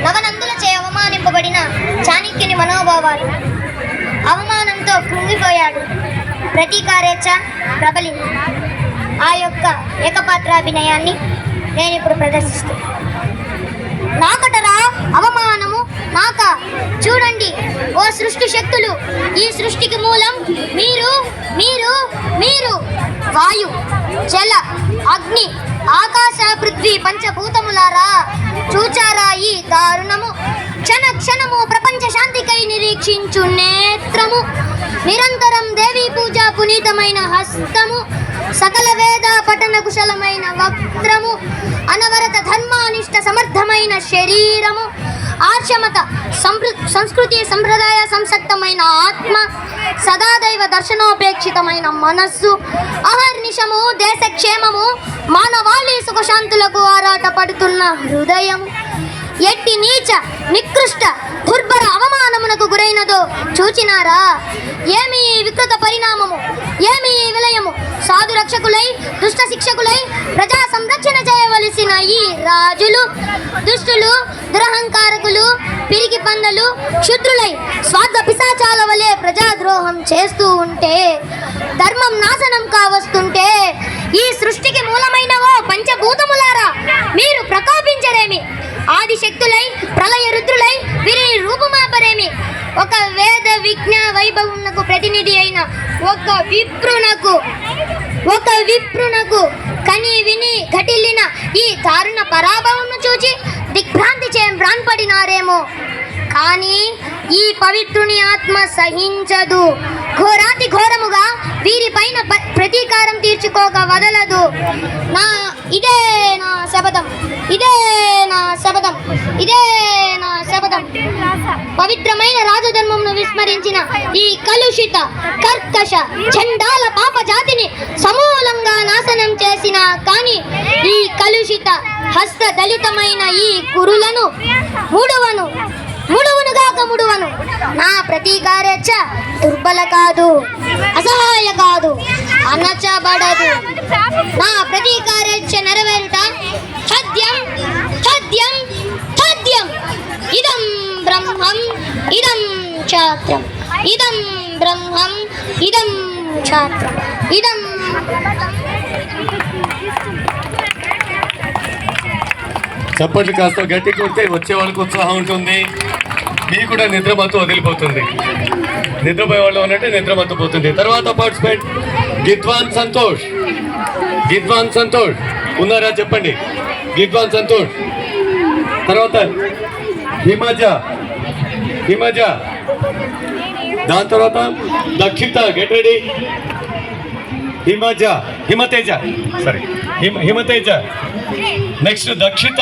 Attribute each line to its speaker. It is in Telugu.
Speaker 1: నవనందులచే అవమానింపబడిన చాణక్యుని మనోభావాలు. అవమానంతో కృంగిపోయాడు. ప్రతీకారేచ్ఛ ప్రబలింది. ఆ యొక్క ఏకపాత్రాభినయాన్ని నేను ఇప్పుడు ప్రదర్శిస్తాను. నాకటరా అవమానము నాక. చూడండి ఓ సృష్టి శక్తులు, ఈ సృష్టికి మూలం మీరు మీరు మీరు వాయు, జల, అగ్ని, ఆకాశ, పృథ్వీ పంచభూతములారా. చూచారా ఈ దారుణము? క్షణ క్షణము ప్రపంచ శాంతికై నిరీక్షించు నేత్రము, నిరంతరం దేవీ పూజ పునీతమైన హస్తము, సకల వేద పఠన కుశలమైన వక్త్రము, అనవరత ధర్మానిష్ట సమర్థమైన శరీరము, ఆర్షమత సంస్కృతి సంప్రదాయ సంసక్తమైన ఆత్మ, సదాదైవ దర్శనోపేక్షితమైన మనస్సు, అహర్నిశము దేశక్షేమము, మానవాళి సుఖశాంతులకు ఆరాట పడుతున్న హృదయము ఎట్టి నీచ నికృష్ట దుర్భర అవమానమునకు గురైనదో చూచినారా? ఏమి వికృత పరిణామము, ఏమి విలయము! సాధు రక్షకులై దుష్ట శిక్షకులై ప్రజా సంరక్షణ చేయవలసిన ఈ రాజులు దుష్టులు, దురహంకారకులు, పిరికి పందలు, క్షుద్రులై స్వార్థ పిశాచాల వలె ప్రజాద్రోహం చేస్తూ ఉంటే, ధర్మం నాశనం కావస్తుంటే, ఈ సృష్టికి మూలమైనవో పంచభూతములారా మీరు ప్రకోపించరేమి? ఆదిశక్తులై ప్రళయ రుద్రులై వీరి రూపుమాపరేమి? ఒక వేద విజ్ఞ వైభవమునకు ప్రతినిధి అయిన ఒక విప్రునకు కని విని ఘటిల్లిన ఈ దారుణ పరాభవమును చూచి దిగ్భ్రాంతి భ్రాంపడినారేమో. కానీ ఈ పవిత్రుని ఆత్మ సహించదు. ఘోరాతి ఘోరముగా వీరిపైన ప్రతీకారం తీర్చుకోక వదలదు. ఇదే నా శపథం, ఇదే నా శపథం, ఇదే నా శపథం. పవిత్రమైన రాజధర్మమును విస్మరించిన ఈ కలుషిత కర్కశ చండాల పాప జాతిని సమూలంగా నాశనం చేసిన కానీ ఈ కలుషిత హస్త దళితమైన ఈ కురులను ముడువను. నా ప్రతీకారేచ్ఛ దుర్బల కాదు, అసహాయ కాదు, అనచబడదు. నా ప్రతీకారేచ్ఛ నెరవేరుట తథ్యం తథ్యం తథ్యం. ఇదం బ్రహ్మం ఇదం క్షాత్రం, ఇదం బ్రహ్మం ఇదం క్షాత్రం, ఇదం.
Speaker 2: చప్పట్లు కాస్త గట్టి కొడితే వచ్చే వాళ్ళకి ఉత్సాహం ఉంటుంది. మీకు కూడా నిద్రమత్తు వదిలిపోతుంది. నిద్రపోయే వాళ్ళు ఉన్నట్టే నిద్రమత్తు పోతుంది. తర్వాత పార్టిసిపేట్ గిద్వాన్ సంతోష్ ఉన్నారా చెప్పండి. గిద్వాన్ సంతోష్. తర్వాత హిమజ. దాని తర్వాత Dakshita. Get ready. Himateja. Next దక్షిక.